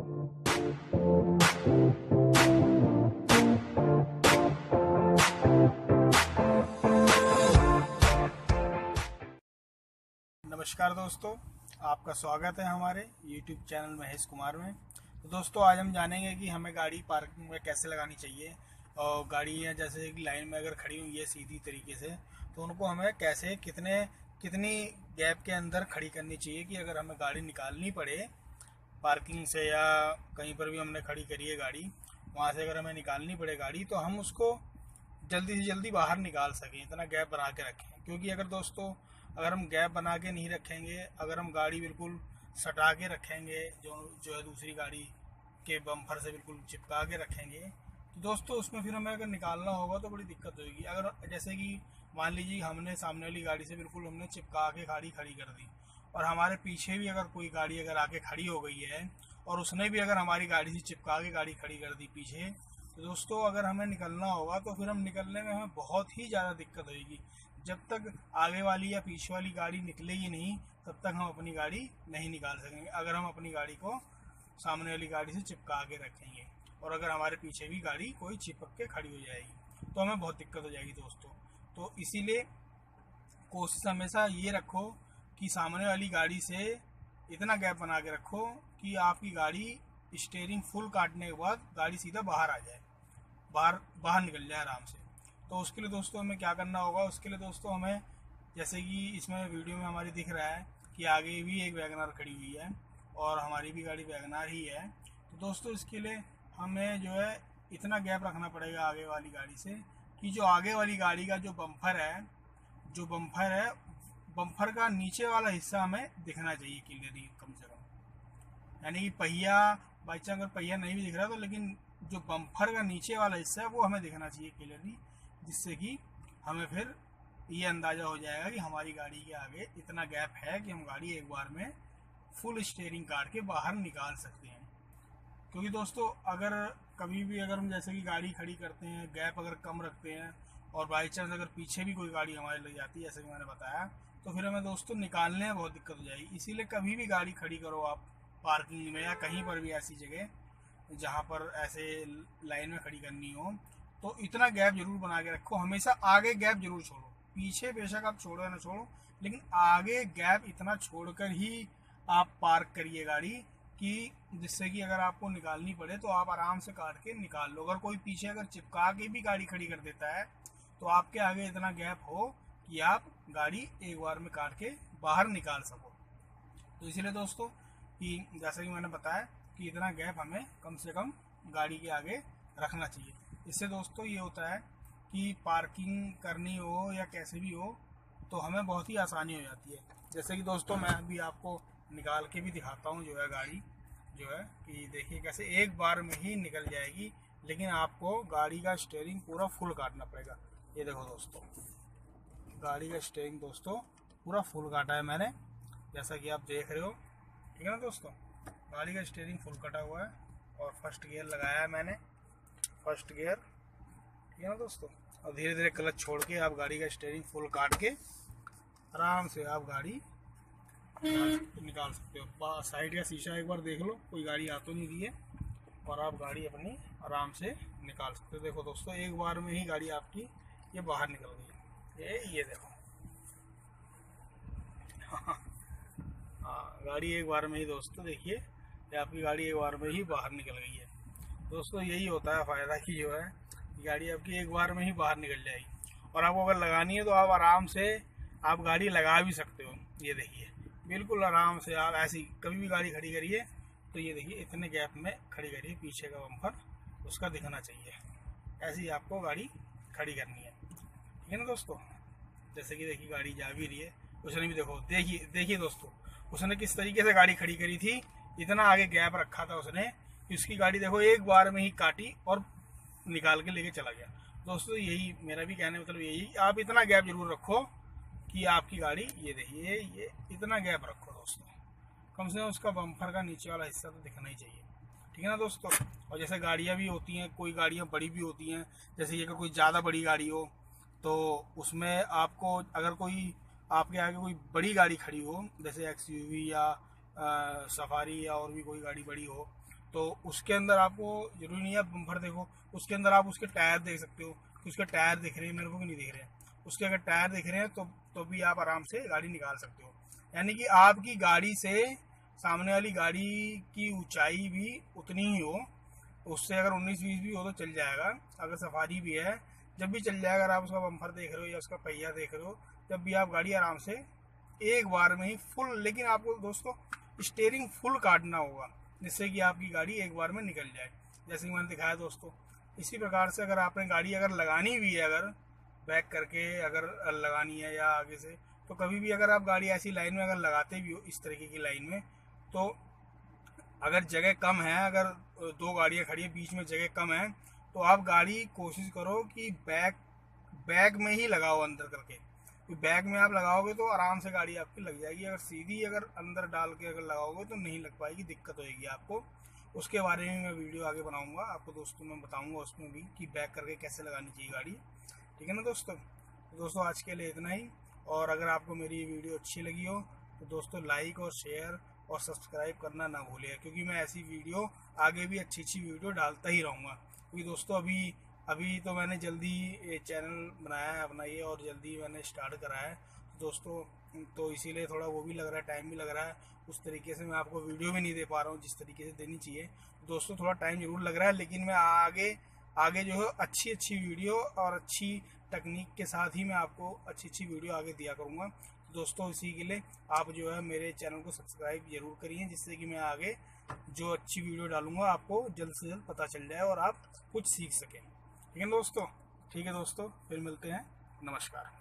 नमस्कार दोस्तों, आपका स्वागत है हमारे YouTube चैनल महेश कुमार में। तो दोस्तों, आज हम जानेंगे कि हमें गाड़ी पार्किंग में कैसे लगानी चाहिए और गाड़ियाँ जैसे कि लाइन में अगर खड़ी हुई है सीधी तरीके से, तो उनको हमें कैसे कितनी गैप के अंदर खड़ी करनी चाहिए कि अगर हमें गाड़ी निकालनी पड़े पार्किंग से या कहीं पर भी हमने खड़ी करी है गाड़ी, वहाँ से अगर हमें निकालनी पड़े गाड़ी तो हम उसको जल्दी से जल्दी बाहर निकाल सकें, इतना गैप बना के रखें। क्योंकि अगर दोस्तों, अगर हम गैप बना के नहीं रखेंगे, अगर हम गाड़ी बिल्कुल सटा के रखेंगे, जो है दूसरी गाड़ी के बम्पर से बिल्कुल चिपका के रखेंगे, तो दोस्तों उसमें फिर हमें अगर निकालना होगा तो बड़ी दिक्कत होगी। अगर जैसे कि मान लीजिए हमने सामने वाली गाड़ी से बिल्कुल हमने चिपका के गाड़ी खड़ी कर दी और हमारे पीछे भी अगर कोई गाड़ी अगर आके खड़ी हो गई है और उसने भी अगर हमारी गाड़ी से चिपका के गाड़ी खड़ी कर दी पीछे, तो दोस्तों अगर हमें निकलना होगा तो फिर हम निकलने में हमें बहुत ही ज़्यादा दिक्कत होगी। जब तक आगे वाली या पीछे वाली गाड़ी निकलेगी नहीं, तब तक हम अपनी गाड़ी नहीं निकाल सकेंगे। अगर हम अपनी गाड़ी को सामने वाली गाड़ी से चिपका के रखेंगे और अगर हमारे पीछे भी गाड़ी कोई चिपक के खड़ी हो जाएगी तो हमें बहुत दिक्कत हो जाएगी दोस्तों। तो इसीलिए कोशिश हमेशा ये रखो कि सामने वाली गाड़ी से इतना गैप बना के रखो कि आपकी गाड़ी स्टीयरिंग फुल काटने के बाद गाड़ी सीधा बाहर आ जाए, बाहर निकल जाए आराम से। तो उसके लिए दोस्तों हमें क्या करना होगा, उसके लिए दोस्तों हमें, जैसे कि इसमें वीडियो में हमारी दिख रहा है कि आगे भी एक वैगनार खड़ी हुई है और हमारी भी गाड़ी वैगनार ही है। तो दोस्तों इसके लिए हमें जो है इतना गैप रखना पड़ेगा आगे वाली गाड़ी से कि जो आगे वाली गाड़ी का जो बम्पर है बम्पर का नीचे वाला हिस्सा हमें दिखना चाहिए क्लियरली, कम से कम। यानी कि पहिया, बाई चांस अगर पहिया नहीं भी दिख रहा तो लेकिन जो बम्पर का नीचे वाला हिस्सा है वो हमें दिखना चाहिए क्लियरली, जिससे कि हमें फिर ये अंदाज़ा हो जाएगा कि हमारी गाड़ी के आगे इतना गैप है कि हम गाड़ी एक बार में फुल स्टीयरिंग काट के बाहर निकाल सकते हैं। क्योंकि दोस्तों अगर कभी भी अगर हम जैसे कि गाड़ी खड़ी करते हैं, गैप अगर कम रखते हैं और बाई चांस अगर पीछे भी कोई गाड़ी हमारे लग जाती है, जैसे कि मैंने बताया, तो फिर हमें दोस्तों निकालने में बहुत दिक्कत हो जाएगी। इसीलिए कभी भी गाड़ी खड़ी करो आप पार्किंग में या कहीं पर भी ऐसी जगह जहाँ पर ऐसे लाइन में खड़ी करनी हो, तो इतना गैप जरूर बना के रखो। हमेशा आगे गैप जरूर छोड़ो, पीछे बेशक आप छोड़ो या ना छोड़ो, लेकिन आगे गैप इतना छोड़कर ही आप पार्क करिए गाड़ी कि जिससे कि अगर आपको निकालनी पड़े तो आप आराम से काट के निकाल लो। अगर कोई पीछे अगर चिपका के भी गाड़ी खड़ी कर देता है तो आपके आगे इतना गैप हो कि आप गाड़ी एक बार में काट के बाहर निकाल सको। तो इसलिए दोस्तों कि जैसा कि मैंने बताया कि इतना गैप हमें कम से कम गाड़ी के आगे रखना चाहिए। इससे दोस्तों ये होता है कि पार्किंग करनी हो या कैसे भी हो तो हमें बहुत ही आसानी हो जाती है। जैसे कि दोस्तों मैं अभी आपको निकाल के भी दिखाता हूँ, जो है गाड़ी जो है कि देखिए कैसे एक बार में ही निकल जाएगी, लेकिन आपको गाड़ी का स्टीयरिंग पूरा फुल काटना पड़ेगा। ये देखो दोस्तों, गाड़ी का स्टीयरिंग दोस्तों पूरा फुल काटा है मैंने, जैसा कि आप देख रहे हो। ठीक है ना दोस्तों, गाड़ी का स्टीयरिंग फुल कटा हुआ है और फर्स्ट गियर लगाया है मैंने, फर्स्ट गियर। ठीक है ना दोस्तों, और धीरे धीरे क्लच छोड़ के आप गाड़ी का स्टीयरिंग फुल काट के आराम से आप गाड़ी निकाल सकते हो। साइड का शीशा एक बार देख लो, कोई गाड़ी आ तो नहीं रही है, और आप गाड़ी अपनी आराम से निकाल सकते हो। देखो दोस्तों, एक बार में ही गाड़ी आपकी ये बाहर निकल गई। ये देखो हाँ, गाड़ी एक बार में ही दोस्तों देखिए, ये आपकी गाड़ी एक बार में ही बाहर निकल गई है। दोस्तों यही होता है फ़ायदा कि जो है गाड़ी आपकी एक बार में ही बाहर निकल जाएगी। और आपको अगर लगानी है तो आप आराम से आप गाड़ी लगा भी सकते हो। ये देखिए बिल्कुल आराम से आप ऐसी कभी भी गाड़ी खड़ी करिए तो ये देखिए इतने गैप में खड़ी करिए, पीछे का बम्पर उसका दिखना चाहिए। ऐसी आपको गाड़ी खड़ी करनी है। ठीक है ना दोस्तों, जैसे कि देखिए गाड़ी जा भी रही है, उसने भी देखो, देखिए दोस्तों उसने किस तरीके से गाड़ी खड़ी करी थी, इतना आगे गैप रखा था उसने कि उसकी गाड़ी देखो एक बार में ही काटी और निकाल के लेके चला गया। दोस्तों यही मेरा भी कहने मतलब यही, आप इतना गैप जरूर रखो कि आपकी गाड़ी, ये देखिए ये इतना गैप रखो दोस्तों, कम से कम उसका बम्पर का नीचे वाला हिस्सा तो दिखना ही चाहिए। ठीक है ना दोस्तों। और जैसे गाड़ियाँ भी होती हैं, कोई गाड़ियाँ बड़ी भी होती हैं, जैसे ये कोई ज़्यादा बड़ी गाड़ी हो तो उसमें आपको अगर कोई आपके आगे कोई बड़ी गाड़ी खड़ी हो, जैसे एक्सयूवी या सफारी या और भी कोई गाड़ी बड़ी हो, तो उसके अंदर आपको जरूरी नहीं है बम्पर देखो, उसके अंदर आप उसके टायर देख सकते हो कि उसके टायर दिख रहे हैं मेरे को कि नहीं दिख रहे हैं। उसके अगर टायर दिख रहे हैं तो भी आप आराम से गाड़ी निकाल सकते हो। यानी कि आपकी गाड़ी से सामने वाली गाड़ी की ऊंचाई भी उतनी ही हो, उससे अगर 19-20 भी हो तो चल जाएगा। अगर सफारी भी है जब भी चल जाएगा। अगर आप उसका बम्पर देख रहे हो या उसका पहिया देख रहे हो, जब भी आप गाड़ी आराम से एक बार में ही फुल, लेकिन आपको दोस्तों स्टीयरिंग फुल काटना होगा जिससे कि आपकी गाड़ी एक बार में निकल जाए, जैसे कि मैंने दिखाया दोस्तों। इसी प्रकार से अगर आपने गाड़ी अगर लगानी भी है, अगर बैक करके अगर लगानी है या आगे से, तो कभी भी अगर आप गाड़ी ऐसी लाइन में अगर लगाते भी हो इस तरीके की लाइन में, तो अगर जगह कम है, अगर दो गाड़ियां खड़ी है बीच में जगह कम है, तो आप गाड़ी कोशिश करो कि बैक में ही लगाओ अंदर करके। बैक में आप लगाओगे तो आराम से गाड़ी आपकी लग जाएगी। अगर सीधी अगर अंदर डाल के अगर लगाओगे तो नहीं लग पाएगी, दिक्कत होगी आपको। उसके बारे में मैं वीडियो आगे बनाऊंगा आपको दोस्तों, मैं बताऊंगा उसमें भी कि बैक करके कैसे लगानी चाहिए गाड़ी। ठीक है ना दोस्तों। तो दोस्तों आज के लिए इतना ही, और अगर आपको मेरी वीडियो अच्छी लगी हो तो दोस्तों लाइक और शेयर और सब्सक्राइब करना ना भूलिए, क्योंकि मैं ऐसी वीडियो आगे भी अच्छी अच्छी वीडियो डालता ही रहूँगा। क्योंकि दोस्तों अभी तो मैंने जल्दी चैनल बनाया है अपना ये, और जल्दी मैंने स्टार्ट करा है दोस्तों, तो इसीलिए थोड़ा वो भी लग रहा है, टाइम भी लग रहा है। उस तरीके से मैं आपको वीडियो भी नहीं दे पा रहा हूँ जिस तरीके से देनी चाहिए। दोस्तों थोड़ा टाइम जरूर लग रहा है, लेकिन मैं आगे आगे जो है अच्छी अच्छी वीडियो और अच्छी टेक्निक के साथ ही मैं आपको अच्छी अच्छी वीडियो आगे दिया करूँगा। दोस्तों इसी के लिए आप जो है मेरे चैनल को सब्सक्राइब जरूर करिए, जिससे कि मैं आगे जो अच्छी वीडियो डालूंगा आपको जल्द से जल्द पता चल जाए और आप कुछ सीख सकें। ठीक है दोस्तों, ठीक है दोस्तों, फिर मिलते हैं। नमस्कार।